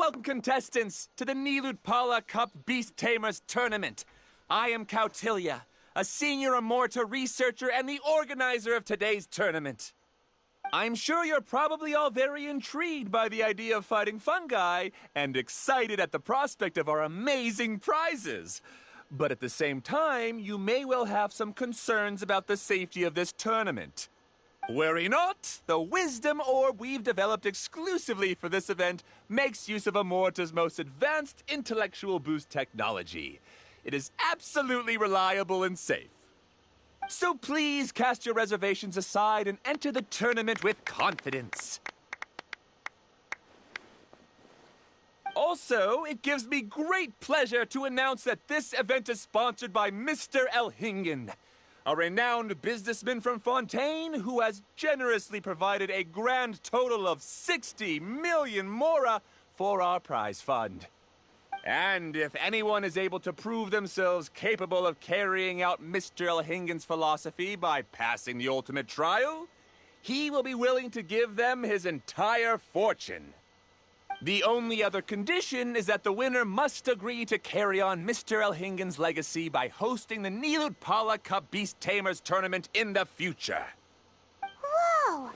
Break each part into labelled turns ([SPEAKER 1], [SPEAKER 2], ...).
[SPEAKER 1] Welcome, contestants, to the Nilutpala Cup Beast Tamers Tournament. I am Haniyyah, a senior Amorta researcher and the organizer of today's tournament. I'm sure you're probably all very intrigued by the idea of fighting fungi and excited at the prospect of our amazing prizes. But at the same time, you may well have some concerns about the safety of this tournament. Worry not, the Wisdom Orb we've developed exclusively for this event makes use of Amorta's most advanced intellectual boost technology. It is absolutely reliable and safe. So please cast your reservations aside and enter the tournament with confidence. Also, it gives me great pleasure to announce that this event is sponsored by Mr. Elhingen, a renowned businessman from Fontaine who has generously provided a grand total of 60 million mora for our prize fund. And if anyone is able to prove themselves capable of carrying out Mr. Elhingen's philosophy by passing the ultimate trial, he will be willing to give them his entire fortune. The only other condition is that the winner must agree to carry on Mr. Elhingen's legacy by hosting the Nilutpala Cup Beast Tamers Tournament in the future.
[SPEAKER 2] Whoa!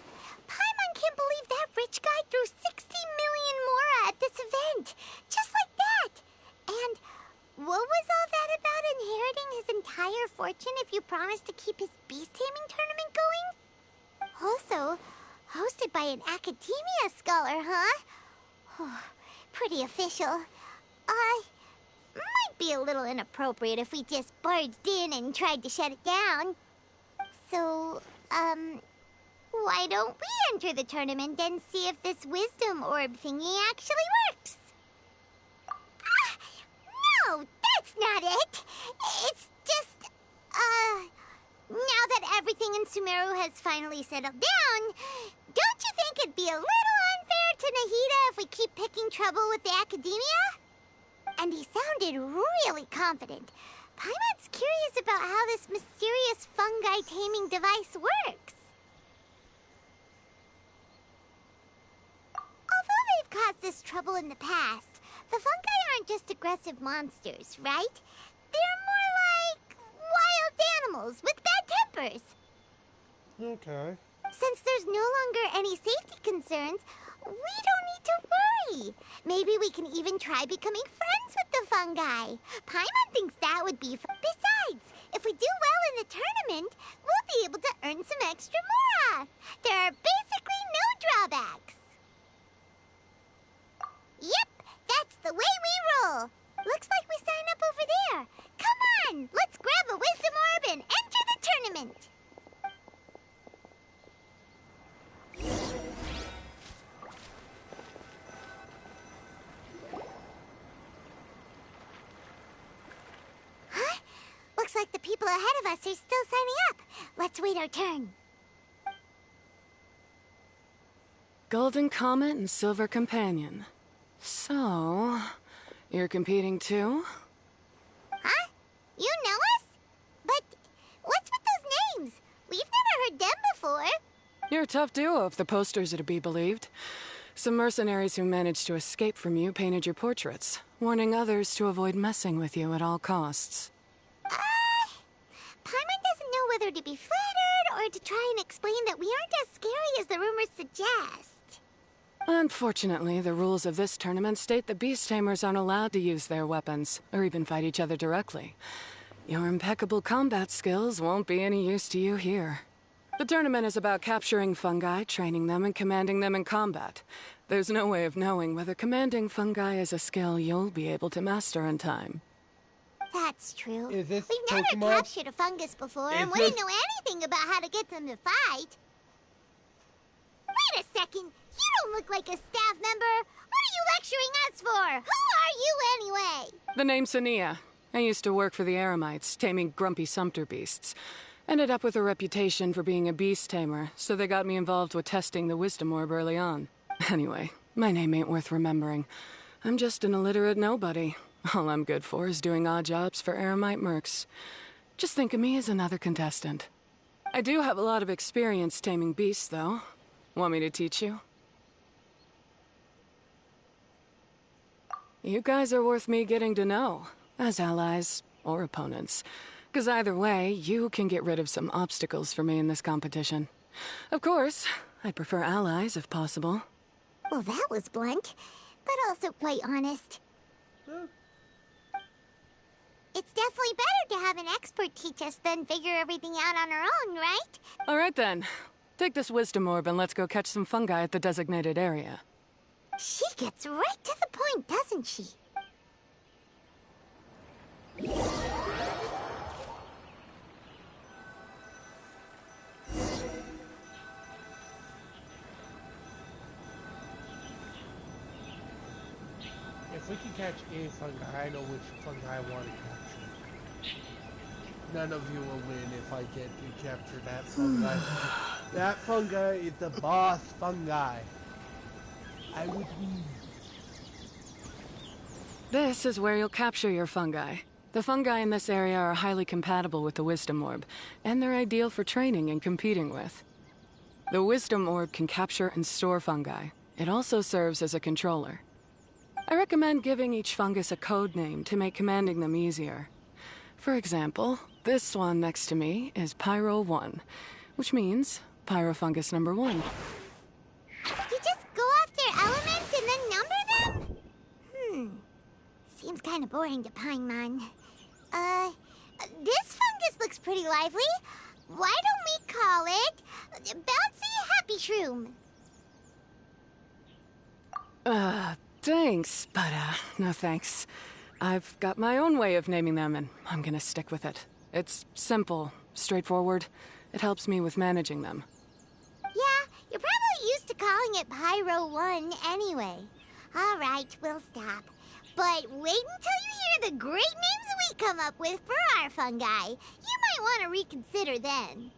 [SPEAKER 2] Paimon can't believe that rich guy threw 60 million mora at this event. Just like that. And what was all that about inheriting his entire fortune if you promised to keep his beast taming tournament going? Also, hosted by an academia scholar, huh? Pretty official. Might be a little inappropriate if we just barged in and tried to shut it down. So, why don't we enter the tournament and see if this wisdom orb thingy actually works? No, that's not it. It's just, now that everything in Sumeru has finally settled down, don't you think it'd be a little unfair to Haniyyah if we keep picking trouble with the academia? And he sounded really confident. Paimon's curious about how this mysterious fungi taming device works. Although they've caused us trouble in the past, the fungi aren't just aggressive monsters, right? They're more like wild animals with bad tempers.
[SPEAKER 3] Okay.
[SPEAKER 2] Since there's no longer any safety concerns, we don't need to worry. Maybe we can even try becoming friends with the fungi. Paimon thinks that would be fun. Besides, if we do well in the tournament, we'll be able to earn some extra mora. There are basically no drawbacks. Yep, that's the way we roll. Looks like we sign up over there. Come on, let's grab a wisdom orb and enter the tournament. Huh? Looks like the people ahead of us are still signing up. Let's wait our turn.
[SPEAKER 4] Golden Comet and Silver Companion. So, you're competing too?
[SPEAKER 2] Huh? You know us? But what's with those names? We've never heard them before.
[SPEAKER 4] You're a tough duo if the posters are to be believed. Some mercenaries who managed to escape from you painted your portraits, warning others to avoid messing with you at all costs.
[SPEAKER 2] Paimon doesn't know whether to be flattered or to try and explain that we aren't as scary as the rumors suggest.
[SPEAKER 4] Unfortunately, the rules of this tournament state that beast tamers aren't allowed to use their weapons, or even fight each other directly. Your impeccable combat skills won't be any use to you here. The tournament is about capturing fungi, training them, and commanding them in combat. There's no way of knowing whether commanding fungi is a skill you'll be able to master in time.
[SPEAKER 2] That's true.
[SPEAKER 3] Is this
[SPEAKER 2] We've never
[SPEAKER 3] Pokemon?
[SPEAKER 2] captured a fungus before and wouldn't know anything about how to get them to fight. Wait a second. You don't look like a staff member. What are you lecturing us for? Who are you anyway?
[SPEAKER 4] The name's Haniyyah. I used to work for the Eremites, taming grumpy sumpter beasts. Ended up with a reputation for being a beast tamer, so they got me involved with testing the wisdom orb early on. Anyway, my name ain't worth remembering. I'm just an illiterate nobody. All I'm good for is doing odd jobs for Eremite mercs. Just think of me as another contestant. I do have a lot of experience taming beasts, though. Want me to teach you? You guys are worth me getting to know, as allies or opponents. Because either way, you can get rid of some obstacles for me in this competition. Of course, I'd prefer allies if possible.
[SPEAKER 2] Well, that was blunt, but also quite honest. It's definitely better to have an expert teach us than figure everything out on our own, right?
[SPEAKER 4] All right then. Take this wisdom orb and let's go catch some fungi at the designated area.
[SPEAKER 2] She gets right to the point, doesn't she?
[SPEAKER 3] If we can catch a fungi, I know which fungi I want to capture. None of you will win if I get to capture that fungi. That fungi is the boss fungi. I would win.
[SPEAKER 4] This is where you'll capture your fungi. The fungi in this area are highly compatible with the wisdom orb, and they're ideal for training and competing with. The wisdom orb can capture and store fungi. It also serves as a controller. I recommend giving each fungus a code name to make commanding them easier. For example, this one next to me is Pyro 1, which means Pyrofungus number 1.
[SPEAKER 2] You just go off their elements and then number them? Seems kind of boring to Paimon. This fungus looks pretty lively. Why don't we call it Bouncy Happy Shroom?
[SPEAKER 4] Thanks, but no thanks. I've got my own way of naming them, and I'm gonna stick with it. It's simple, straightforward. It helps me with managing them.
[SPEAKER 2] Yeah, you're probably used to calling it Pyro 1 anyway. All right, we'll stop. But wait until you hear the great names we come up with for our fungi. You might want to reconsider then.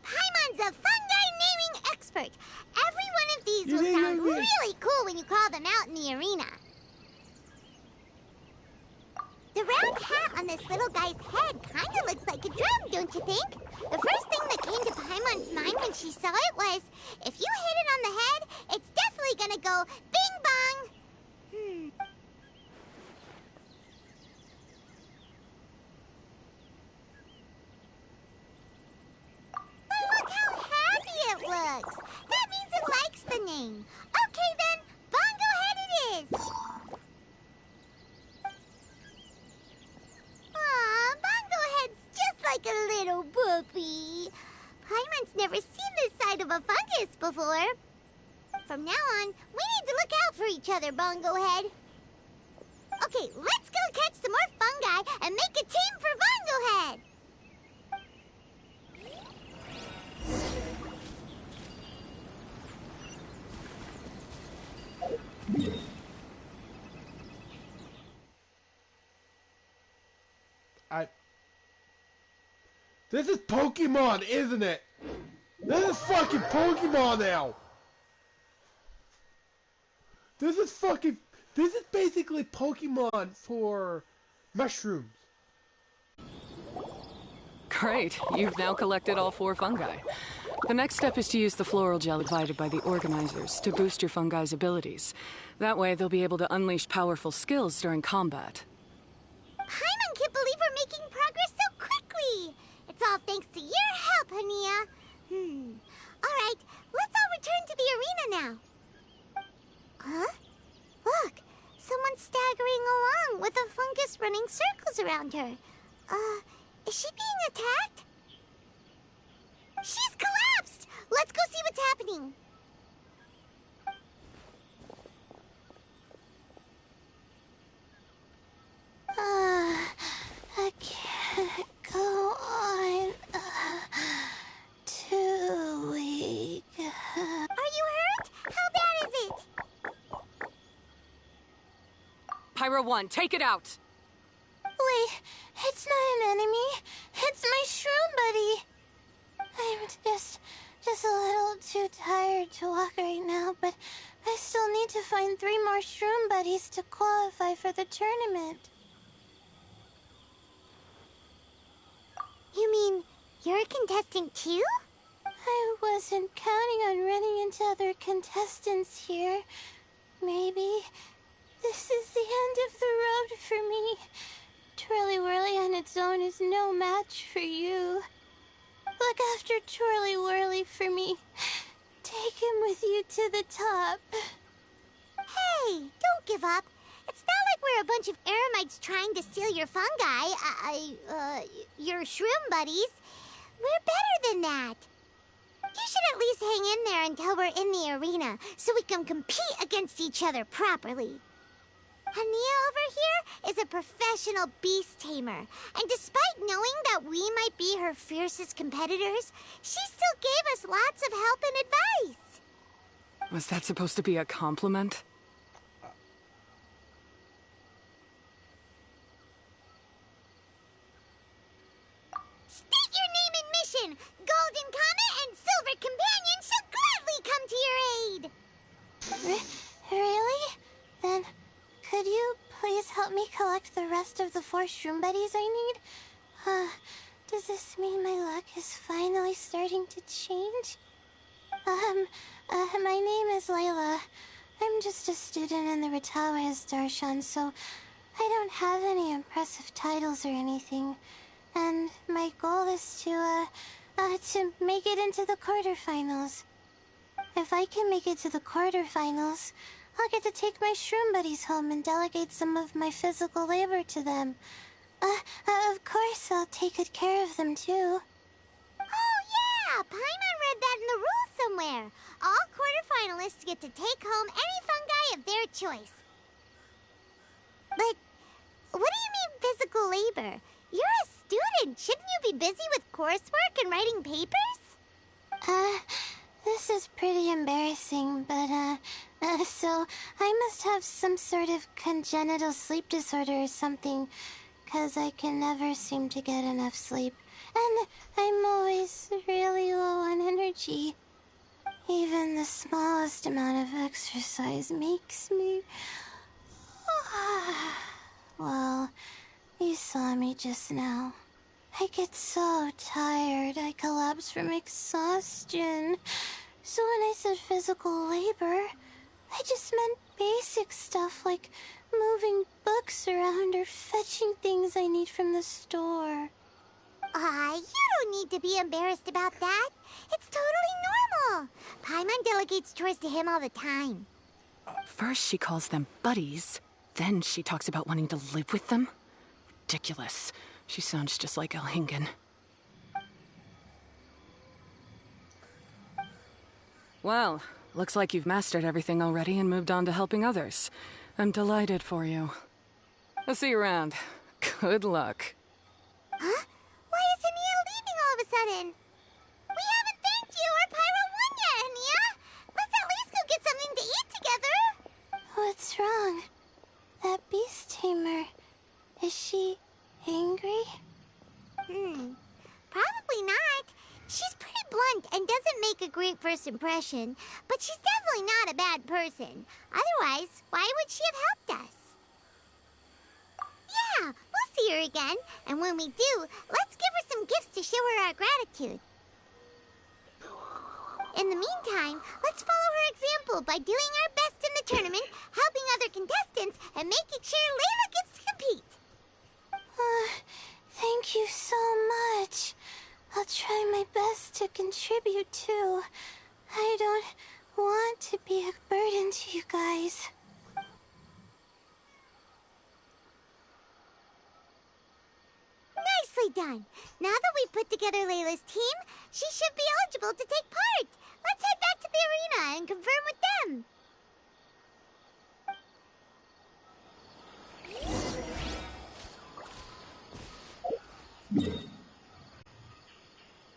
[SPEAKER 2] Paimon's a fungi naming expert. Every one of these will sound really cool when you call them out in the arena. The round hat on this little guy's head kind of looks like a drum, don't you think? The first thing that came to Paimon's mind when she saw it was, if you hit it on the head, it's definitely gonna go bing bong. never seen this side of a fungus before. From now on, we need to look out for each other, Bongo-Head. Okay, let's go catch some more fungi and make a team for Bongo-Head.
[SPEAKER 3] This is Pokemon, isn't it? This is fucking Pokemon now. This is basically Pokemon for mushrooms.
[SPEAKER 4] Great, you've now collected all 4 fungi. The next step is to use the floral gel provided by the organizers to boost your fungi's abilities. That way they'll be able to unleash powerful skills during combat.
[SPEAKER 2] Paimon can't believe we're making progress so quickly. It's all thanks to your help, Haniyyah. All right, let's all return to the arena now. Huh? Look, someone's staggering along with a fungus running circles around her. Is she being attacked? She's collapsed! Let's go see what's happening. I can't go on. Too weak. Are you hurt? How bad is it?
[SPEAKER 4] Pyro 1, take it out!
[SPEAKER 2] Wait, it's not an enemy. It's my shroom buddy. I'm just a little too tired to walk right now, but I still need to find 3 more shroom buddies to qualify for the tournament. You mean you're a contestant too? I wasn't counting on running into other contestants here. Maybe this is the end of the road for me. Twirly Whirly on its own is no match for you. Look after Twirly Whirly for me. Take him with you to the top. Hey, don't give up. It's not like we're a bunch of eremites trying to steal your fungi. Your shroom buddies. We're better than that. You should at least hang in there until we're in the arena, so we can compete against each other properly. Haniyyah over here is a professional beast tamer, and despite knowing that we might be her fiercest competitors, she still gave us lots of help and advice.
[SPEAKER 4] Was that supposed to be a compliment?
[SPEAKER 2] State your name and mission! Golden Comet and Silver Companion shall gladly come to your aid! Really? Then could you please help me collect the rest of the 4 shroom buddies I need? Does this mean my luck is finally starting to change? My name is Layla. I'm just a student in the Ratawa's Darshan, so I don't have any impressive titles or anything. And my goal is to make it into the quarterfinals. If I can make it to the quarterfinals, I'll get to take my shroom buddies home and delegate some of my physical labor to them. Of course, I'll take good care of them, too. Oh, yeah! Paimon read that in the rules somewhere. All quarterfinalists get to take home any fungi of their choice. But what do you mean physical labor? You're a student. Shouldn't you be busy with coursework and writing papers? This is pretty embarrassing, but, so I must have some sort of congenital sleep disorder or something, 'cause I can never seem to get enough sleep, and I'm always really low on energy. Even the smallest amount of exercise makes me... Well, you saw me just now. I get so tired, I collapse from exhaustion. So when I said physical labor, I just meant basic stuff like moving books around or fetching things I need from the store. You don't need to be embarrassed about that. It's totally normal. Paimon delegates chores to him all the time.
[SPEAKER 4] First she calls them buddies, then she talks about wanting to live with them. Ridiculous. She sounds just like Elhingen. Well, looks like you've mastered everything already and moved on to helping others. I'm delighted for you. I'll see you around. Good luck.
[SPEAKER 2] Huh? Why is Haniyyah leaving all of a sudden? We haven't thanked you or Pyro won yet, Haniyyah! Let's at least go get something to eat together!
[SPEAKER 5] What's wrong? That beast tamer... Is she... angry?
[SPEAKER 2] Probably not. She's pretty blunt and doesn't make a great first impression, but she's definitely not a bad person. Otherwise, why would she have helped us? Yeah, we'll see her again, and when we do, let's give her some gifts to show her our gratitude. In the meantime, let's follow her example by doing our best in the tournament, helping other contestants, and making sure Layla gets to compete.
[SPEAKER 5] Thank you so much. I'll try my best to contribute too. I don't want to be a burden to you guys.
[SPEAKER 2] Nicely done. Now that we've put together Layla's team, she should be eligible to take part. Let's head back to the arena and confirm with them.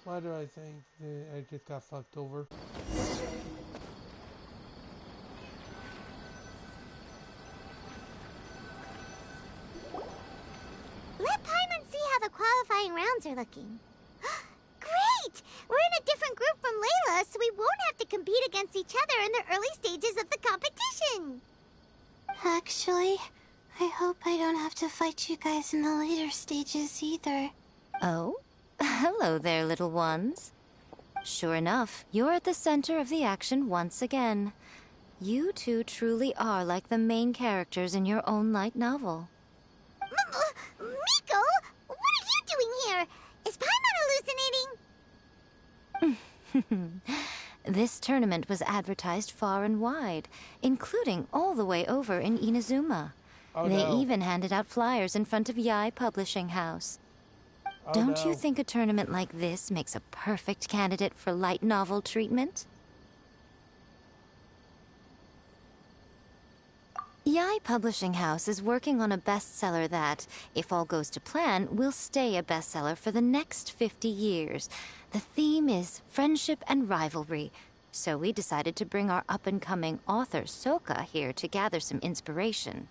[SPEAKER 3] Why do I think that I just got fucked over?
[SPEAKER 2] Let Paimon see how the qualifying rounds are looking. Great! We're in a different group from Layla, so we won't have to compete against each other in the early stages of the competition.
[SPEAKER 5] Actually, I hope I don't have to fight you guys in the later stages either.
[SPEAKER 6] Oh? Hello there, little ones. Sure enough, you're at the center of the action once again. You two truly are like the main characters in your own light novel.
[SPEAKER 2] Miko, what are you doing here? Is Paimon hallucinating?
[SPEAKER 6] This tournament was advertised far and wide, including all the way over in Inazuma.
[SPEAKER 3] Oh,
[SPEAKER 6] They
[SPEAKER 3] no.
[SPEAKER 6] even handed out flyers in front of Yae Publishing House.
[SPEAKER 3] Oh,
[SPEAKER 6] Don't
[SPEAKER 3] no.
[SPEAKER 6] you think a tournament like this makes a perfect candidate for light novel treatment? Yae Publishing House is working on a bestseller that, if all goes to plan, will stay a bestseller for the next 50 years. The theme is friendship and rivalry, so we decided to bring our up-and-coming author Souka here to gather some inspiration.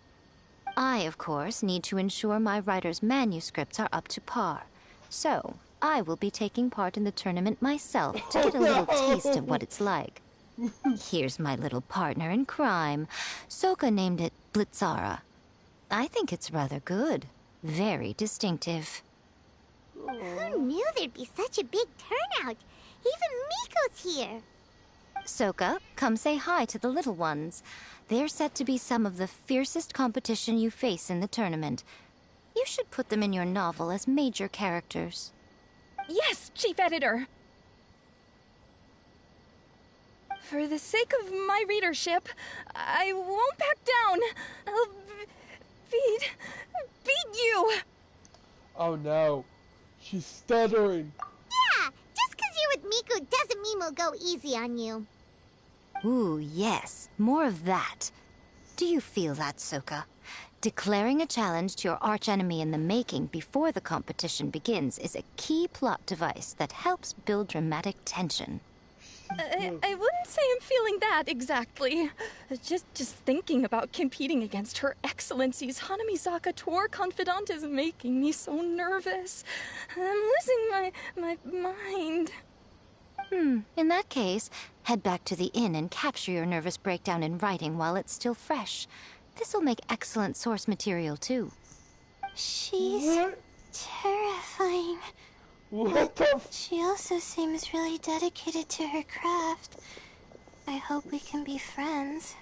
[SPEAKER 6] I, of course, need to ensure my writer's manuscripts are up to par. So, I will be taking part in the tournament myself to get a little taste of what it's like. Here's my little partner in crime. Souka named it Blitzara. I think it's rather good. Very distinctive.
[SPEAKER 2] Who knew there'd be such a big turnout? Even Miko's here.
[SPEAKER 6] Souka, come say hi to the little ones. They're set to be some of the fiercest competition you face in the tournament. You should put them in your novel as major characters.
[SPEAKER 7] Yes, Chief Editor! For the sake of my readership, I won't back down. I'll beat you!
[SPEAKER 3] Oh no. She's stuttering.
[SPEAKER 2] Yeah, just 'cause you're with Miko doesn't mean we'll go easy on you.
[SPEAKER 6] Ooh, yes. More of that. Do you feel that, Souka? Declaring a challenge to your archenemy in the making before the competition begins is a key plot device that helps build dramatic tension.
[SPEAKER 7] I wouldn't say I'm feeling that exactly. Just thinking about competing against Her Excellency's Hanamizaka tour confidant is making me so nervous. I'm losing my mind.
[SPEAKER 6] In that case, head back to the inn and capture your nervous breakdown in writing while it's still fresh. This'll make excellent source material, too.
[SPEAKER 5] She's
[SPEAKER 3] What?
[SPEAKER 5] terrifying.
[SPEAKER 3] What the f-
[SPEAKER 5] She also seems really dedicated to her craft. I hope we can be friends.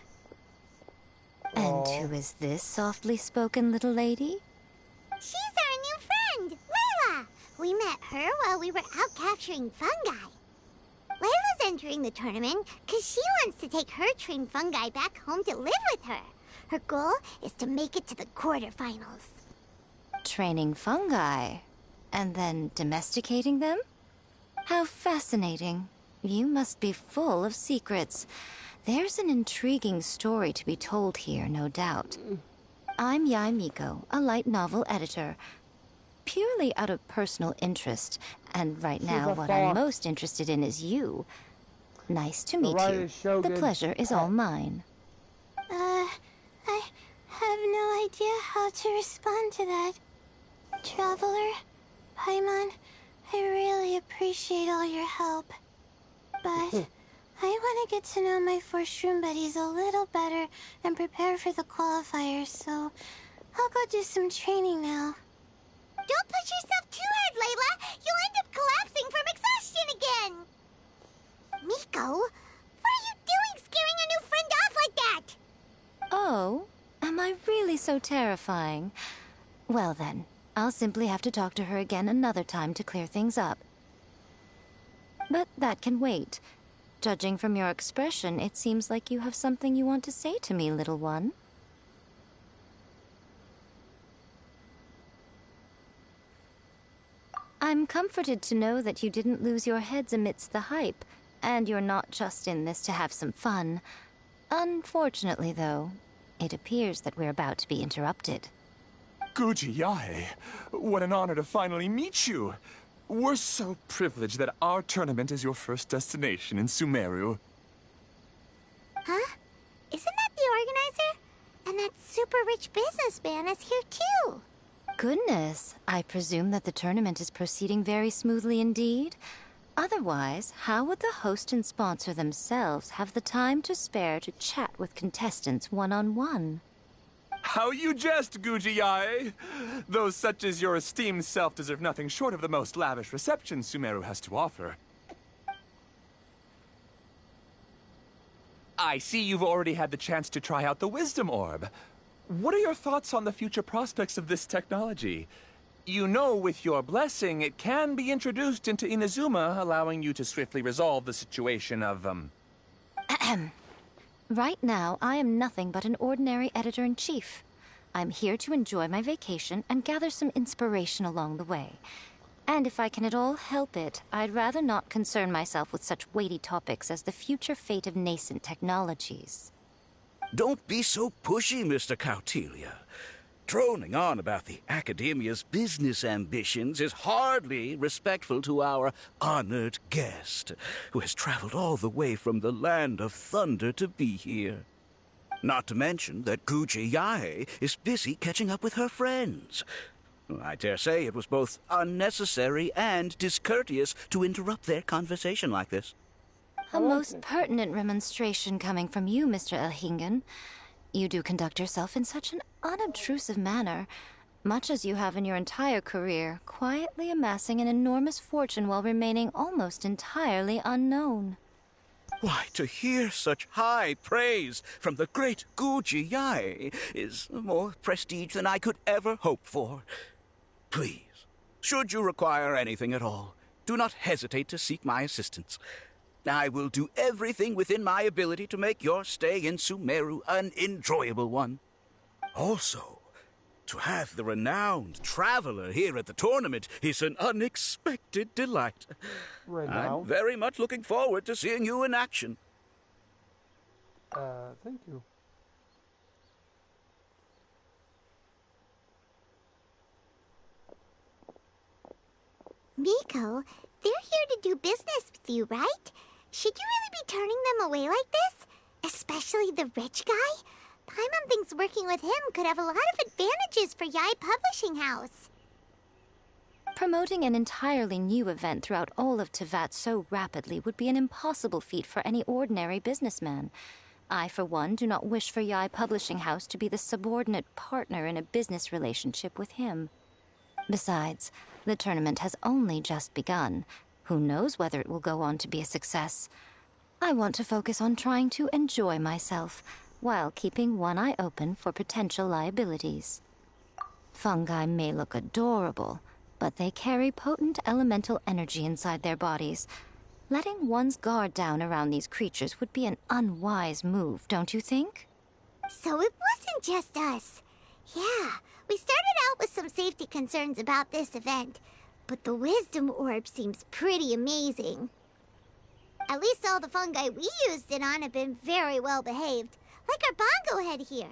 [SPEAKER 6] And
[SPEAKER 3] Aw.
[SPEAKER 6] who is this softly spoken little lady?
[SPEAKER 2] She's our new friend, Layla. We met her while we were out capturing fungi. Layla's entering the tournament because she wants to take her trained fungi back home to live with her. Her goal is to make it to the quarterfinals.
[SPEAKER 6] Training fungi, and then domesticating them? How fascinating. You must be full of secrets. There's an intriguing story to be told here, no doubt. I'm Miko, a light novel editor. Purely out of personal interest, and right now what I'm most interested in is you. Nice to meet you. The pleasure is all mine.
[SPEAKER 5] I have no idea how to respond to that. Traveler, Paimon, I really appreciate all your help. But I want to get to know my 4 shroom buddies a little better and prepare for the qualifiers, so I'll go do some training now.
[SPEAKER 2] Don't push yourself too hard, Layla. You'll end up collapsing from exhaustion again. Miko, what are you doing scaring a new friend off like that?
[SPEAKER 6] Oh, am I really so terrifying? Well then, I'll simply have to talk to her again another time to clear things up. But that can wait. Judging from your expression, it seems like you have something you want to say to me, little one. I'm comforted to know that you didn't lose your heads amidst the hype, and you're not just in this to have some fun. Unfortunately, though, it appears that we're about to be interrupted.
[SPEAKER 1] Guji, what an honor to finally meet you. We're so privileged that our tournament is your first destination in Sumeru.
[SPEAKER 2] Huh? Isn't that the organizer? And that super rich businessman is here too.
[SPEAKER 6] Goodness, I presume that the tournament is proceeding very smoothly indeed. Otherwise, how would the host and sponsor themselves have the time to spare to chat with contestants one-on-one?
[SPEAKER 1] How you jest, Guji! Those such as your esteemed self deserve nothing short of the most lavish reception Sumeru has to offer. I see you've already had the chance to try out the Wisdom Orb. What are your thoughts on the future prospects of this technology? You know, with your blessing, it can be introduced into Inazuma, allowing you to swiftly resolve the situation of,
[SPEAKER 6] Right now, I am nothing but an ordinary editor-in-chief. I'm here to enjoy my vacation and gather some inspiration along the way. And if I can at all help it, I'd rather not concern myself with such weighty topics as the future fate of nascent technologies.
[SPEAKER 8] Don't be so pushy, Mr. Kautelia. Droning on about the Academia's business ambitions is hardly respectful to our honored guest, who has traveled all the way from the land of thunder to be here. Not to mention that Guji is busy catching up with her friends. I dare say it was both unnecessary and discourteous to interrupt their conversation like this.
[SPEAKER 6] A most pertinent remonstration coming from you, Mr. Elhingen. You do conduct yourself in such an unobtrusive manner, much as you have in your entire career, quietly amassing an enormous fortune while remaining almost entirely unknown.
[SPEAKER 8] Why, to hear such high praise from the great Guji is more prestige than I could ever hope for. Please, should you require anything at all, do not hesitate to seek my assistance. I will do everything within my ability to make your stay in Sumeru an enjoyable one. Also, to have the renowned traveler here at the tournament is an unexpected delight. I'm very much looking forward to seeing you in action.
[SPEAKER 3] Thank you.
[SPEAKER 2] Miko, they're here to do business with you, right? Should you really be turning them away like this? Especially the rich guy? Paimon thinks working with him could have a lot of advantages for Yae Publishing House.
[SPEAKER 6] Promoting an entirely new event throughout all of Teyvat so rapidly would be an impossible feat for any ordinary businessman. I, for one, do not wish for Yae Publishing House to be the subordinate partner in a business relationship with him. Besides, the tournament has only just begun. Who knows whether it will go on to be a success? I want to focus on trying to enjoy myself, while keeping one eye open for potential liabilities. Fungi may look adorable, but they carry potent elemental energy inside their bodies. Letting one's guard down around these creatures would be an unwise move, don't you think?
[SPEAKER 2] So it wasn't just us. Yeah, we started out with some safety concerns about this event, but the Wisdom Orb seems pretty amazing. At least all the fungi we used it on have been very well behaved. Like our Bongo-Head here.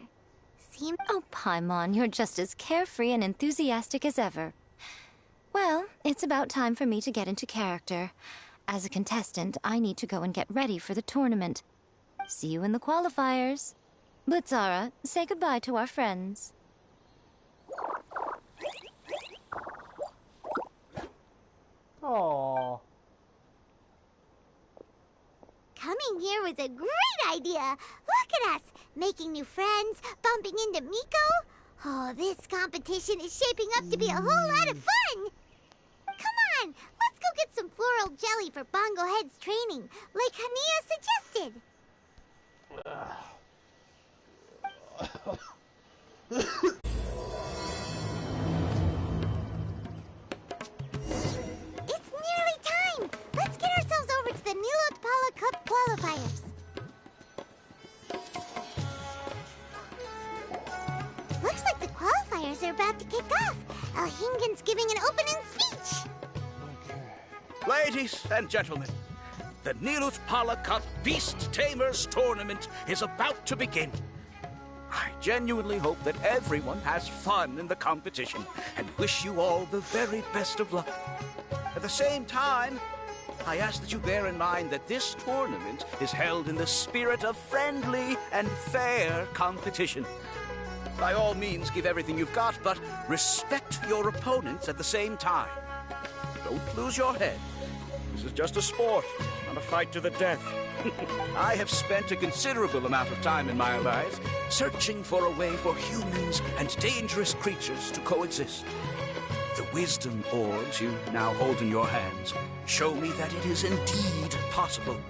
[SPEAKER 6] Oh, Paimon, you're just as carefree and enthusiastic as ever. Well, it's about time for me to get into character. As a contestant, I need to go and get ready for the tournament. See you in the qualifiers. Blitzara, say goodbye to our friends.
[SPEAKER 3] Aww.
[SPEAKER 2] Coming here was a great idea. Look at us, making new friends, bumping into Miko. Oh, this competition is shaping up to be a whole lot of fun. Come on, let's go get some floral jelly for Bongo-Head's training, like Haniyyah suggested. It's nearly time. Let's get ourselves over to the Nilot Pala Cup qualifiers. Looks like the qualifiers are about to kick off. Alhingan's giving an opening speech.
[SPEAKER 8] Ladies and gentlemen, the Nilot Pala Cup Beast Tamers Tournament is about to begin. I genuinely hope that everyone has fun in the competition and wish you all the very best of luck. At the same time, I ask that you bear in mind that this tournament is held in the spirit of friendly and fair competition. By all means, give everything you've got, but respect your opponents at the same time. Don't lose your head. This is just a sport, not a fight to the death. I have spent a considerable amount of time in my life searching for a way for humans and dangerous creatures to coexist. The wisdom orbs you now hold in your hands show me that it is indeed possible.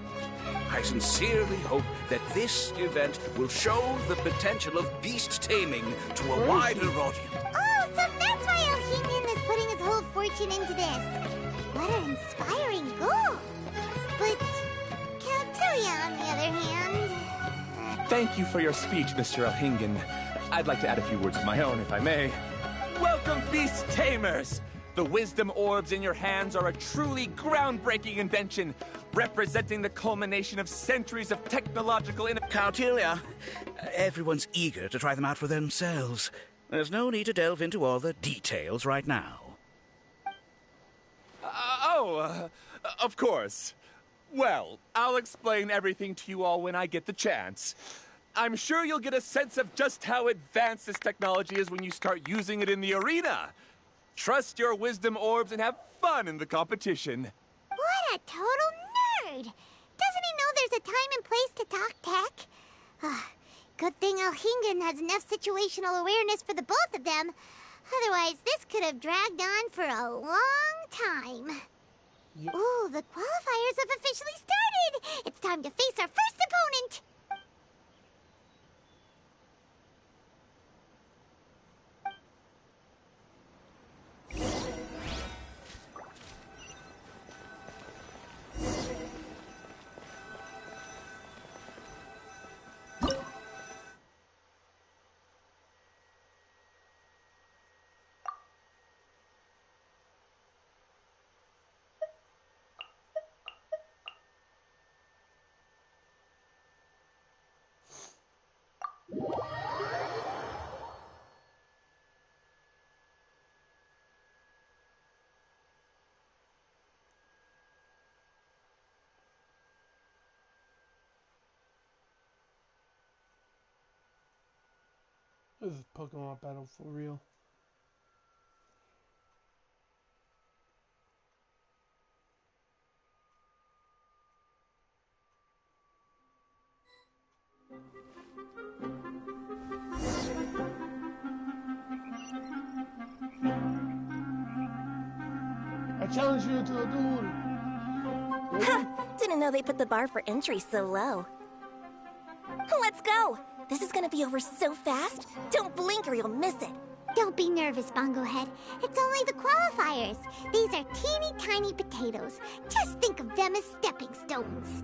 [SPEAKER 8] I sincerely hope that this event will show the potential of beast taming to a wider audience.
[SPEAKER 2] Oh, so that's why Alhingan is putting his whole fortune into this. What an inspiring goal. But Caltilia, on the other hand...
[SPEAKER 1] Thank you for your speech, Mr. Alhingan. I'd like to add a few words of my own, if I may. Welcome, Beast Tamers! The wisdom orbs in your hands are a truly groundbreaking invention, representing the culmination of centuries of technological
[SPEAKER 8] Caltilia, everyone's eager to try them out for themselves. There's no need to delve into all the details right now.
[SPEAKER 1] Of course. Well, I'll explain everything to you all when I get the chance. I'm sure you'll get a sense of just how advanced this technology is when you start using it in the arena. Trust your wisdom orbs and have fun in the competition.
[SPEAKER 2] What a total nerd! Doesn't he know there's a time and place to talk tech? Good thing Alhingan has enough situational awareness for the both of them. Otherwise, this could have dragged on for a long time.
[SPEAKER 3] Yep.
[SPEAKER 2] Ooh, the qualifiers have officially started! It's time to face our first opponent!
[SPEAKER 3] This is Pokemon Battle for real. I challenge you to a duel.
[SPEAKER 9] Ha! Didn't know they put the bar for entry so low. Let's go! This is gonna be over so fast. Don't blink or you'll miss it.
[SPEAKER 2] Don't be nervous, Bongo-Head. It's only the qualifiers. These are teeny tiny potatoes. Just think of them as stepping stones.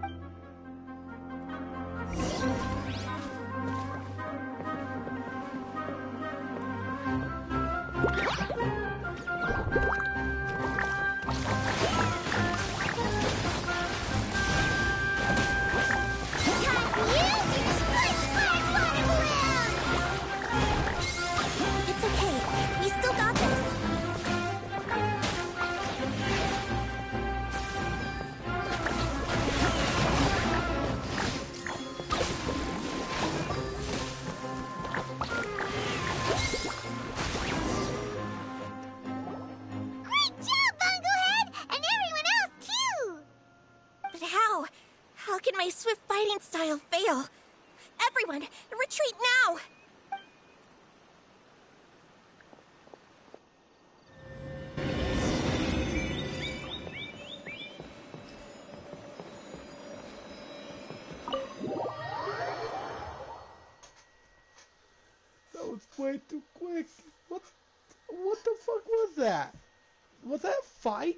[SPEAKER 9] how? How can my swift fighting style fail? Everyone, retreat now!
[SPEAKER 3] That was way too quick. What the fuck was that? Was that a fight?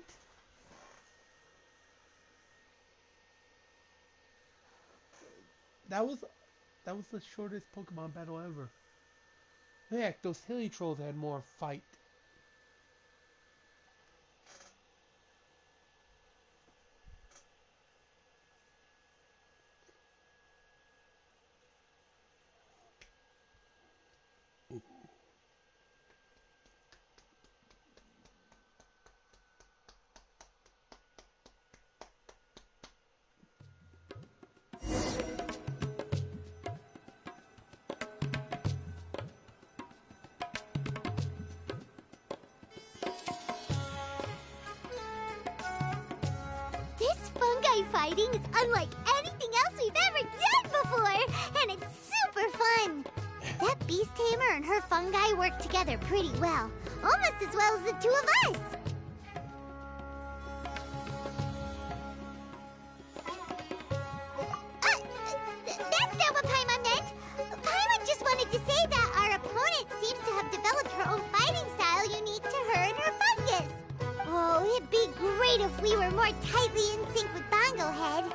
[SPEAKER 3] That was the shortest Pokemon battle ever. Heck, those hilly trolls had more fight.
[SPEAKER 2] Fighting is unlike anything else we've ever done before, and it's super fun. That beast tamer and her fungi work together pretty well, almost as well as the two of us. That's not what Paimon meant. Paimon just wanted to say that our opponent seems to have developed her own fighting style unique to her and her fungus. Oh, it'd be great if we were more tightly in sync with Bongo-Head.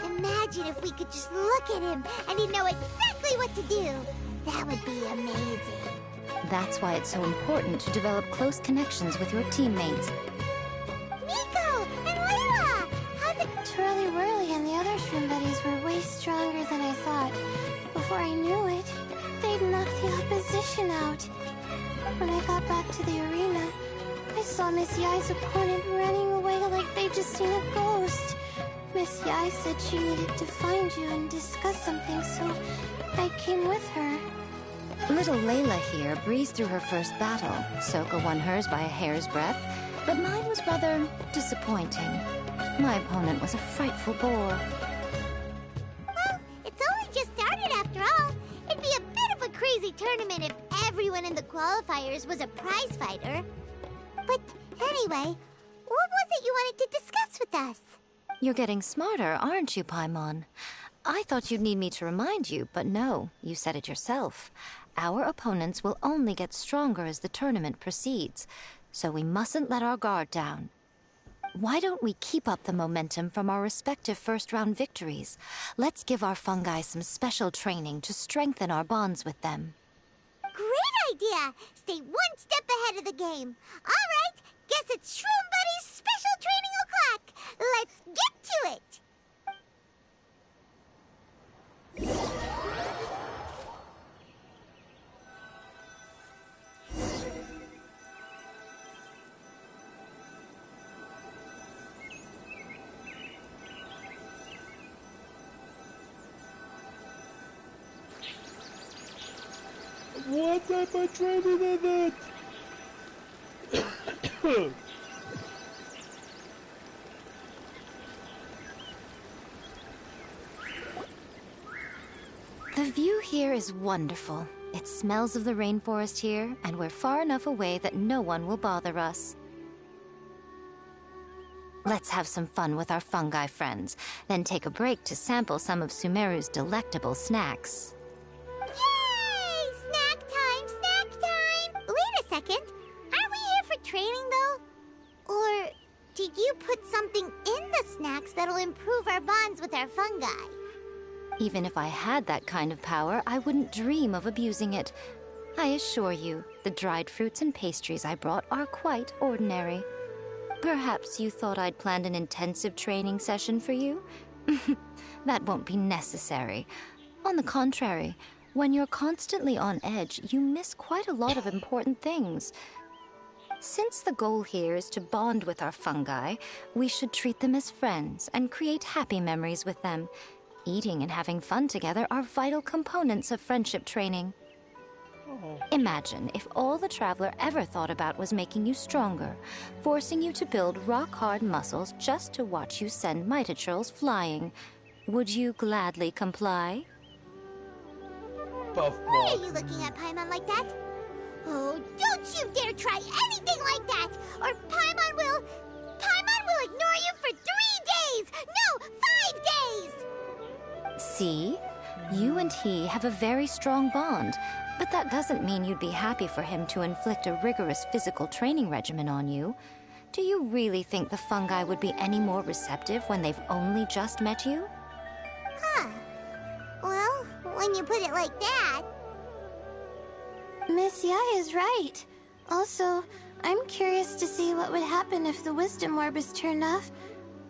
[SPEAKER 2] Imagine if we could just look at him and he'd know exactly what to do. That would be amazing.
[SPEAKER 6] That's why it's so important to develop close connections with your teammates.
[SPEAKER 2] Miko and Layla! How's it...
[SPEAKER 5] Twirly Whirly and the other shroom buddies were way stronger than I thought. Before I knew it, they'd knocked the opposition out. When I got back to the arena, I saw Miss Yai's opponent running away like they'd just seen a ghost. Miss Yai said she needed to find you and discuss something, so I came with her.
[SPEAKER 6] Little Layla here breezed through her first battle. Souka won hers by a hair's breadth, but mine was rather disappointing. My opponent was a frightful bore.
[SPEAKER 2] Well, it's only just started after all. It'd be a bit of a crazy tournament if everyone in the qualifiers was a prize fighter. But anyway, what was it you wanted to discuss with us?
[SPEAKER 6] You're getting smarter, aren't you, Paimon? I thought you'd need me to remind you, but no, you said it yourself. Our opponents will only get stronger as the tournament proceeds, so we mustn't let our guard down. Why don't we keep up the momentum from our respective first-round victories? Let's give our fungi some special training to strengthen our bonds with them.
[SPEAKER 2] Great idea! Stay one step ahead of the game. All right, guess it's Shroom Buddy's special training o'clock. Let's get to it!
[SPEAKER 3] What type of training is it?
[SPEAKER 6] The view here is wonderful. It smells of the rainforest here, and we're far enough away that no one will bother us. Let's have some fun with our fungi friends, then take a break to sample some of Sumeru's delectable snacks.
[SPEAKER 2] Yay! Snack time! Snack time! Wait a second. Aren't we here for training, though? Or did you put something in the snacks that'll improve our bonds with our fungi?
[SPEAKER 6] Even if I had that kind of power, I wouldn't dream of abusing it. I assure you, the dried fruits and pastries I brought are quite ordinary. Perhaps you thought I'd planned an intensive training session for you? That won't be necessary. On the contrary, when you're constantly on edge, you miss quite a lot of important things. Since the goal here is to bond with our fungi, we should treat them as friends and create happy memories with them. Eating and having fun together are vital components of friendship training.
[SPEAKER 3] Oh
[SPEAKER 6] Imagine if all the Traveler ever thought about was making you stronger, forcing you to build rock-hard muscles just to watch you send Mitatrolls flying. Would you gladly comply?
[SPEAKER 2] Why are you looking at Paimon like that? Oh, don't you dare try anything like that! Or Paimon will ignore you for 3 days! No, 5 days!
[SPEAKER 6] See? You and he have a very strong bond, but that doesn't mean you'd be happy for him to inflict a rigorous physical training regimen on you. Do you really think the fungi would be any more receptive when they've only just met you?
[SPEAKER 2] Huh. Well, when you put it like that...
[SPEAKER 5] Miss Yae is right. Also, I'm curious to see what would happen if the Wisdom Orb is turned off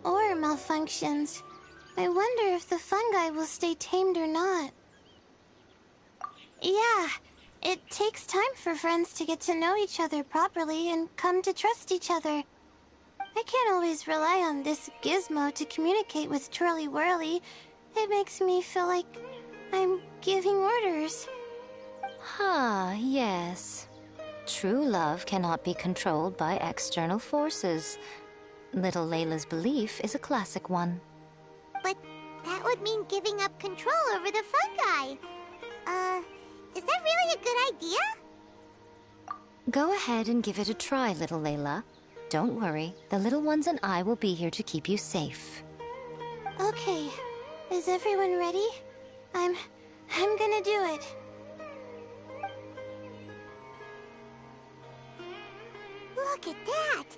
[SPEAKER 5] or malfunctions. I wonder if the fungi will stay tamed or not. Yeah, it takes time for friends to get to know each other properly and come to trust each other. I can't always rely on this gizmo to communicate with Twirly Whirly. It makes me feel like I'm giving orders.
[SPEAKER 6] Ah, yes. True love cannot be controlled by external forces. Little Layla's belief is a classic one.
[SPEAKER 2] But that would mean giving up control over the fungi. Is that really a good idea?
[SPEAKER 6] Go ahead and give it a try, little Layla. Don't worry, the little ones and I will be here to keep you safe.
[SPEAKER 5] Okay, is everyone ready? I'm gonna do it.
[SPEAKER 2] Look at that!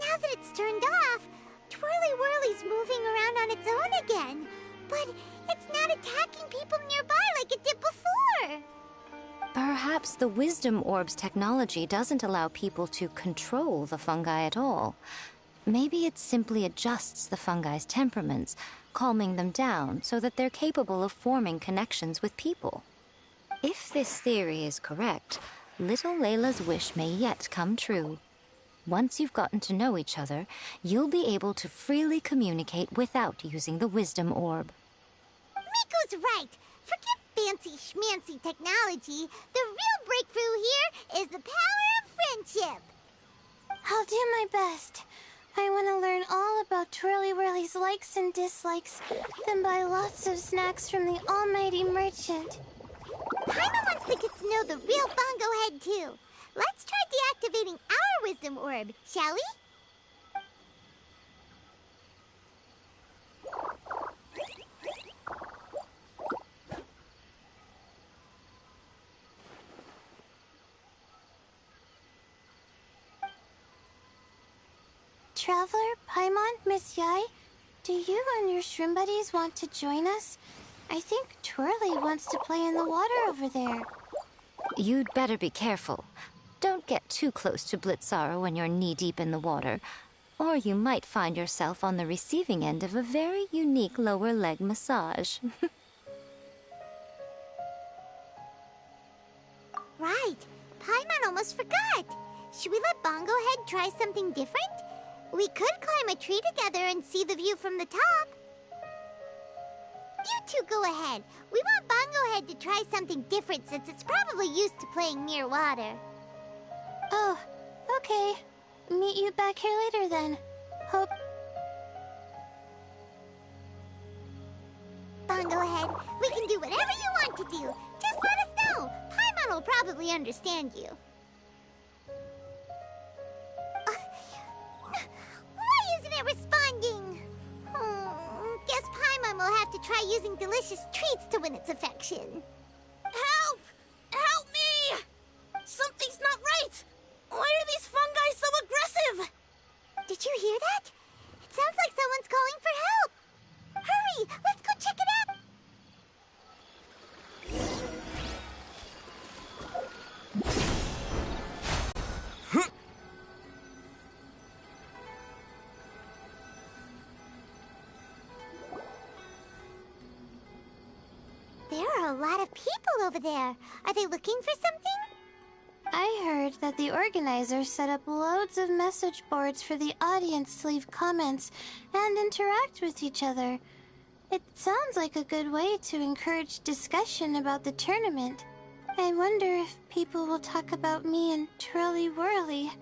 [SPEAKER 2] Now that it's turned off, Twirly Whirly's moving around on its own again. But it's not attacking people nearby like it did before.
[SPEAKER 6] Perhaps the Wisdom Orb's technology doesn't allow people to control the fungi at all. Maybe it simply adjusts the fungi's temperaments, calming them down so that they're capable of forming connections with people. If this theory is correct, little Layla's wish may yet come true. Once you've gotten to know each other, you'll be able to freely communicate without using the Wisdom Orb.
[SPEAKER 2] Miko's right. Forget fancy schmancy technology. The real breakthrough here is the power of friendship.
[SPEAKER 5] I'll do my best. I want to learn all about Twirly Whirly's likes and dislikes, then buy lots of snacks from the almighty merchant.
[SPEAKER 2] Paimon wants to get to know the real Bongo-Head too. Let's try deactivating our Wisdom Orb, shall we?
[SPEAKER 5] Traveler, Paimon, Miss Yae, do you and your shrimp buddies want to join us? I think Twirly wants to play in the water over there.
[SPEAKER 6] You'd better be careful. Don't get too close to Blitzara when you're knee-deep in the water, or you might find yourself on the receiving end of a very unique lower leg massage.
[SPEAKER 2] Right. Paimon almost forgot. Should we let Bongo-Head try something different? We could climb a tree together and see the view from the top. You two go ahead. We want Bongo-Head to try something different since it's probably used to playing near water.
[SPEAKER 5] Oh, okay. Meet you back here later then. Hope...
[SPEAKER 2] Bongo-Head, we can do whatever you want to do. Just let us know. Paimon will probably understand you. Why isn't it responding? Guess Paimon will have to try using delicious treats to win its affection.
[SPEAKER 9] Help! Help me! Something's not right! Why are these fungi so aggressive?
[SPEAKER 2] Did you hear that? It sounds like someone's calling for help. Hurry! Let's go check it out! There are a lot of people over there. Are they looking for something?
[SPEAKER 5] I heard that the organizers set up loads of message boards for the audience to leave comments and interact with each other. It sounds like a good way to encourage discussion about the tournament. I wonder if people will talk about me and Twirly Whirly.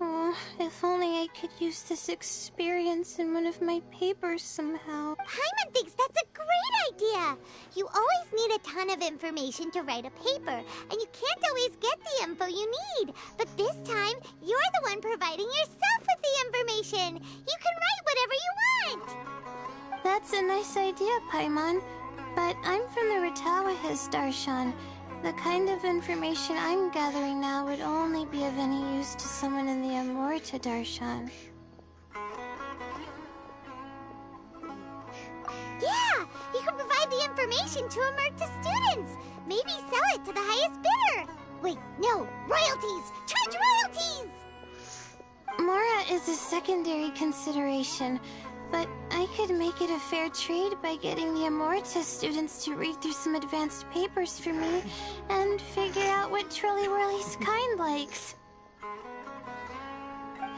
[SPEAKER 5] Oh, if only I could use this experience in one of my papers somehow.
[SPEAKER 2] Paimon thinks that's a great idea. You always need a ton of information to write a paper, and you can't always get the info you need. But this time, you're the one providing yourself with the information. You can write whatever you want.
[SPEAKER 5] That's a nice idea, Paimon. But I'm from the Ratawa-His Darshan. The kind of information I'm gathering now would only be of any use to someone in the Amurta Darshan.
[SPEAKER 2] Yeah, you can provide the information to Amurta students. Maybe sell it to the highest bidder. Wait, no, royalties! Charge royalties!
[SPEAKER 5] Mora is a secondary consideration, but I could make it a fair trade by getting the Amurta students to read through some advanced papers for me and figure out what Twirly Whirly's kind likes.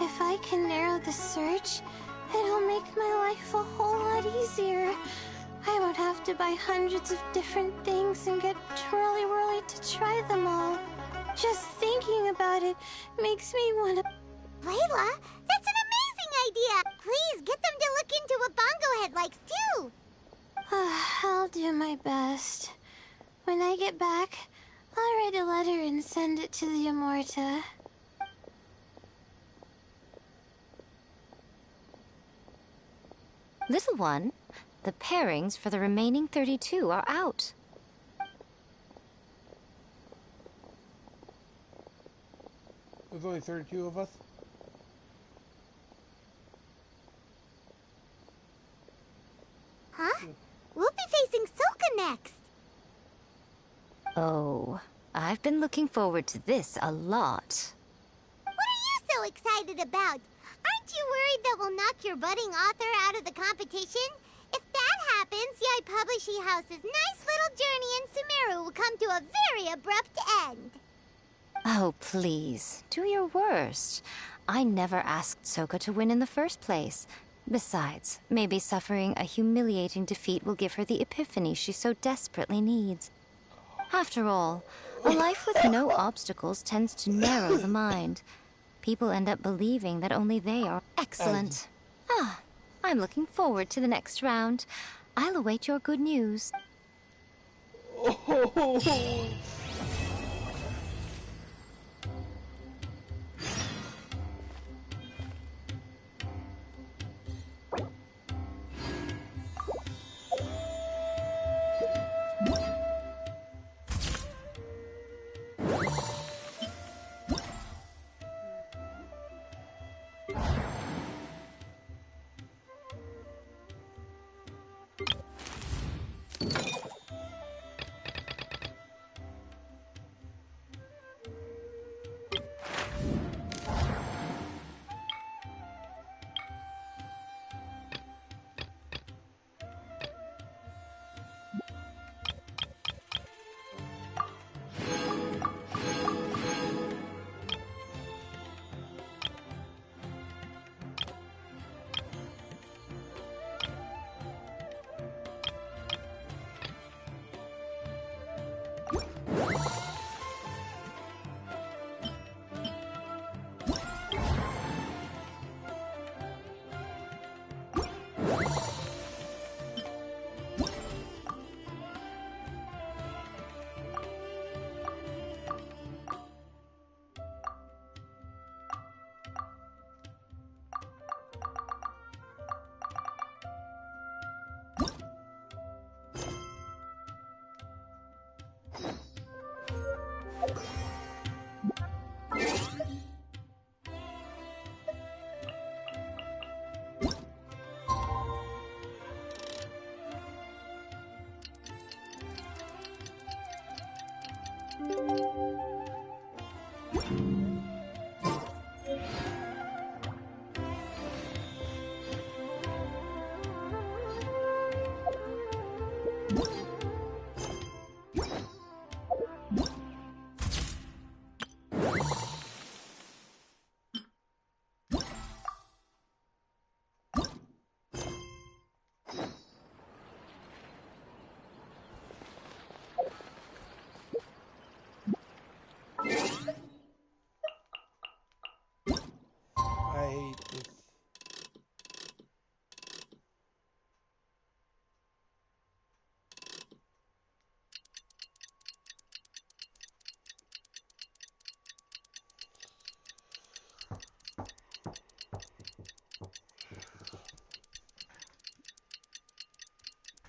[SPEAKER 5] If I can narrow the search, it'll make my life a whole lot easier. I won't have to buy hundreds of different things and get Twirly Whirly to try them all. Just thinking about it makes me want to...
[SPEAKER 2] Layla, that's an amazing idea! Please get them to look into what Bongo-Head likes too!
[SPEAKER 5] I'll do my best. When I get back, I'll write a letter and send it to the Amurta.
[SPEAKER 6] Little one, the pairings for the remaining 32 are out.
[SPEAKER 3] There's only 32 of us.
[SPEAKER 2] Huh? We'll be facing Souka next.
[SPEAKER 6] Oh, I've been looking forward to this a lot.
[SPEAKER 2] What are you so excited about? Aren't you worried that we'll knock your budding author out of the competition? If that happens, Yai Publishing House's nice little journey in Sumeru will come to a very abrupt end.
[SPEAKER 6] Oh, please, do your worst. I never asked Souka to win in the first place. Besides, maybe suffering a humiliating defeat will give her the epiphany she so desperately needs. After all, a life with no obstacles tends to narrow the mind. People end up believing that only they are excellent. I'm looking forward to the next round. I'll await your good news.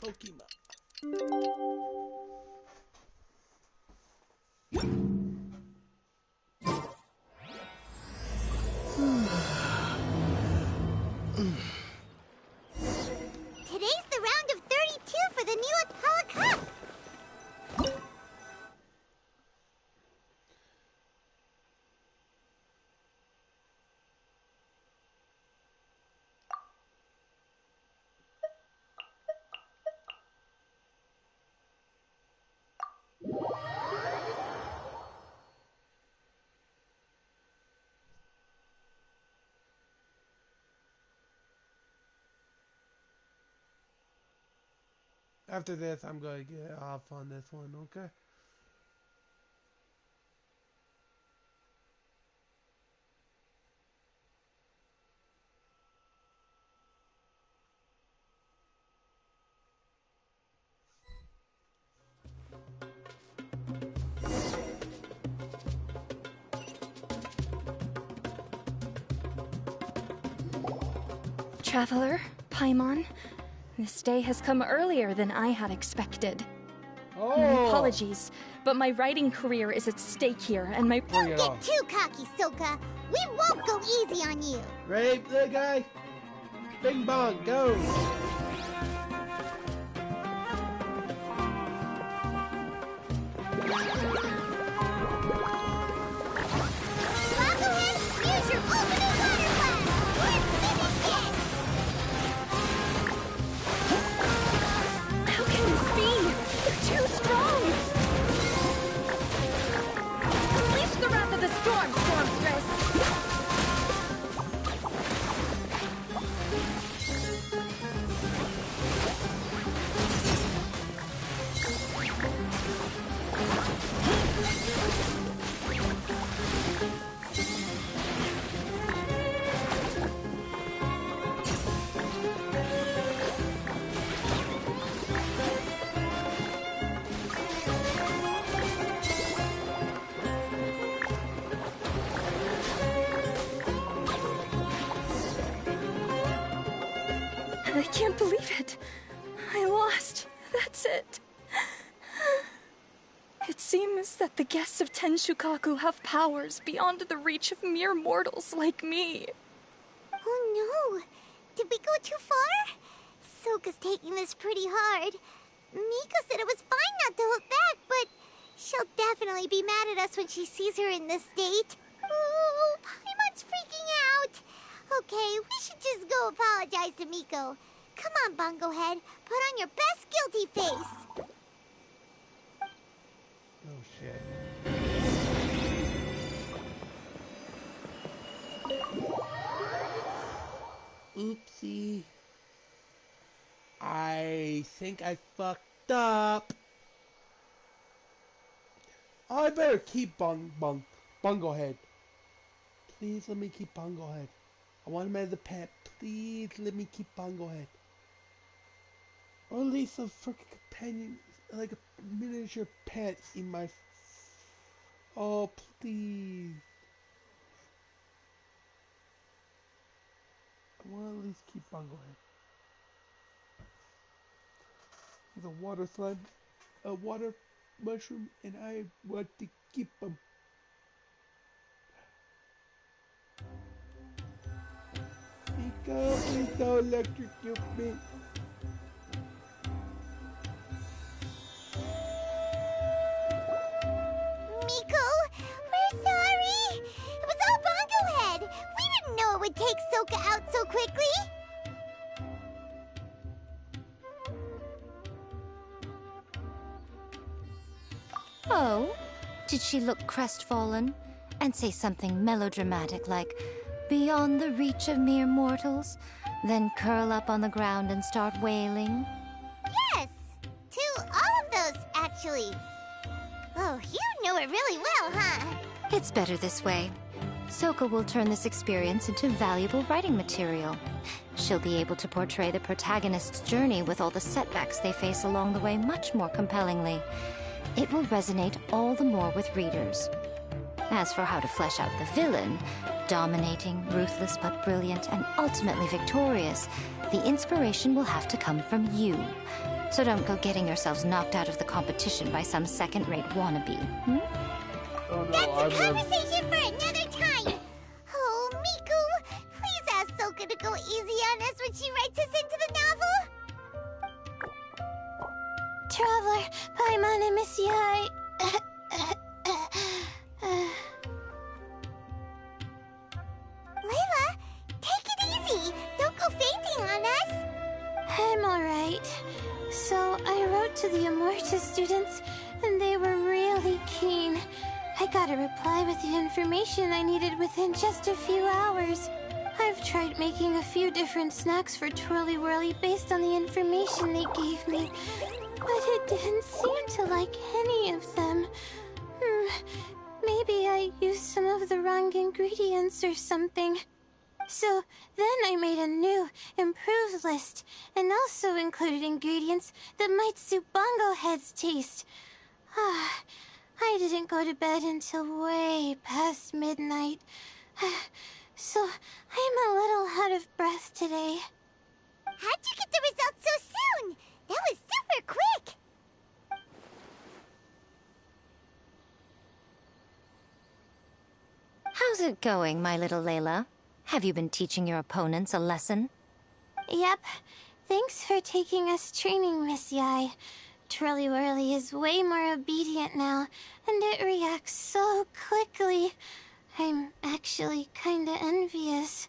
[SPEAKER 3] Pokemon.
[SPEAKER 2] Today's the round of 32 for the Haniyyah Cup.
[SPEAKER 3] After this, I'm going to get off on this one, okay?
[SPEAKER 7] Traveler, Paimon, this day has come earlier than I had expected.
[SPEAKER 3] Oh.
[SPEAKER 7] My apologies, but my writing career is at stake here, and my...
[SPEAKER 2] Don't get too cocky, Souka. We won't go easy on you.
[SPEAKER 3] Ready, little guy? Bing bong, go!
[SPEAKER 2] Bongo-Head, use your ultimate water blast! We're finished it!
[SPEAKER 7] How can this be? They're too strong! Unleash the wrath of the storm, Stormstress! I can't believe it. I lost. That's it. It seems that the guests of Tenshukaku have powers beyond the reach of mere mortals like me.
[SPEAKER 2] Oh no! Did we go too far? Souka's taking this pretty hard. Miko said it was fine not to look back, but she'll definitely be mad at us when she sees her in this state. Oh, Paimon's freaking out. Okay, we should just go apologize to Miko. Come on, Bongo-Head. Put on your best guilty face.
[SPEAKER 3] Oh, shit. Oopsie. I think I fucked up. I better keep Bongo-Head. Please let me keep Bongo-Head. I want him as a pet. Please let me keep Bongo-Head. Or at least a freaking companion, like a miniature pet in my... Oh, please. I want to at least keep Bongo-Head. He's a water slime, a water mushroom, and I want to keep him. Miko, please don't electrocute me.
[SPEAKER 2] Miko, we're sorry. It was all Bongo-Head. We didn't know it would take Souka out so quickly.
[SPEAKER 6] Oh? Did she look crestfallen and say something melodramatic like, beyond the reach of mere mortals, then curl up on the ground and start wailing?
[SPEAKER 2] Yes, to all of those, actually. Oh, you know it really well, huh?
[SPEAKER 6] It's better this way. Souka will turn this experience into valuable writing material. She'll be able to portray the protagonist's journey with all the setbacks they face along the way much more compellingly. It will resonate all the more with readers. As for how to flesh out the villain, dominating, ruthless but brilliant, and ultimately victorious, the inspiration will have to come from you. So don't go getting yourselves knocked out of the competition by some second-rate wannabe. Hmm?
[SPEAKER 3] Oh, no,
[SPEAKER 2] That's a conversation for another time. Oh, Miko, please ask Souka to go easy on us when she writes us into the novel.
[SPEAKER 5] Traveler, Paimon, and Miss Yai.
[SPEAKER 2] Layla, take it easy. Don't go fainting on us.
[SPEAKER 5] I'm alright. So, I wrote to the Amorta students, and they were really keen. I got a reply with the information I needed within just a few hours. I've tried making a few different snacks for Twirly Whirly based on the information they gave me, but it didn't seem to like any of them. Maybe I used some of the wrong ingredients or something. So then I made a new, improved list, and also included ingredients that might suit Bongo-Head's taste. I didn't go to bed until way past midnight, so I'm a little out of breath today.
[SPEAKER 2] How'd you get the results so soon? That was super quick.
[SPEAKER 6] How's it going, my little Layla? Have you been teaching your opponents a lesson?
[SPEAKER 5] Yep. Thanks for taking us training, Miss Yai. Twirly Whirly is way more obedient now, and it reacts so quickly. I'm actually kinda envious.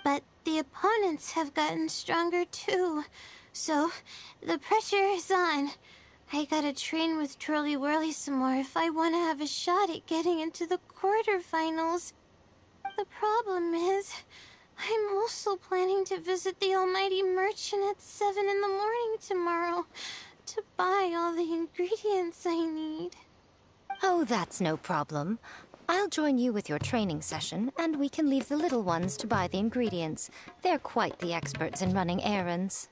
[SPEAKER 5] But the opponents have gotten stronger too, so the pressure is on. I gotta train with Twirly Whirly some more if I want to have a shot at getting into the quarterfinals. The problem is, I'm also planning to visit the Almighty Merchant at 7 in the morning tomorrow to buy all the ingredients I need.
[SPEAKER 6] Oh, that's no problem. I'll join you with your training session, and we can leave the little ones to buy the ingredients. They're quite the experts in running errands.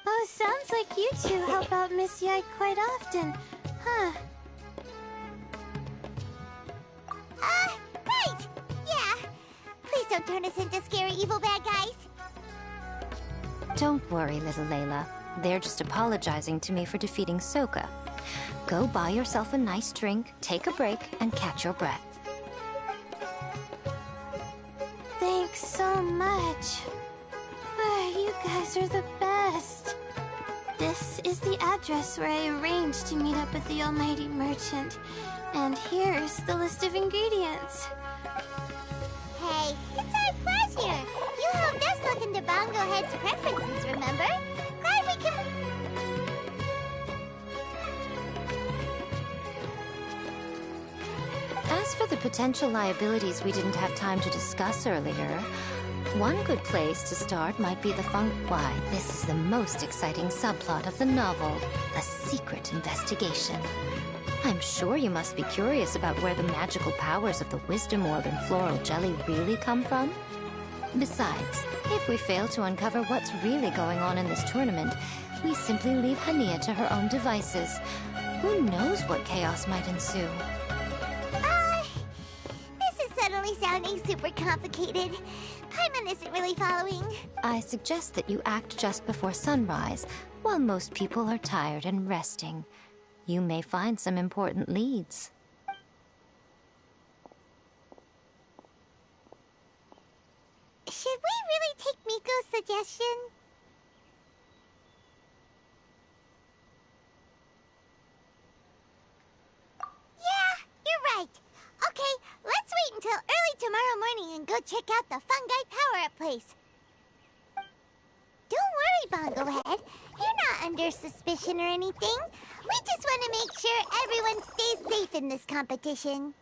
[SPEAKER 5] Oh, sounds like you two help out Miss Yai quite often, huh?
[SPEAKER 2] Right! Yeah. Please don't turn us into scary evil bad guys.
[SPEAKER 6] Don't worry, little Layla. They're just apologizing to me for defeating Souka. Go buy yourself a nice drink, take a break, and catch your breath.
[SPEAKER 5] Thanks so much. You guys are the best. This is the address where I arranged to meet up with the Almighty Merchant. And here's the list of ingredients.
[SPEAKER 2] Hey, it's our pleasure. You helped us look into Bongo-Head's preferences, remember? Glad we can...
[SPEAKER 6] As for the potential liabilities we didn't have time to discuss earlier, one good place to start might be the Why, this is the most exciting subplot of the novel, a secret investigation. I'm sure you must be curious about where the magical powers of the Wisdom Orb and Floral Jelly really come from. Besides, if we fail to uncover what's really going on in this tournament, we simply leave Haniyyah to her own devices. Who knows what chaos might ensue?
[SPEAKER 2] This is suddenly sounding super complicated. Paimon isn't really following.
[SPEAKER 6] I suggest that you act just before sunrise, while most people are tired and resting. You may find some important leads.
[SPEAKER 2] Should we really take Miko's suggestion? Yeah, you're right. Okay, let's wait until early tomorrow morning and go check out the fungi power-up place. Don't worry, Bongo-Head. You're not under suspicion or anything. We just want to make sure everyone stays safe in this competition.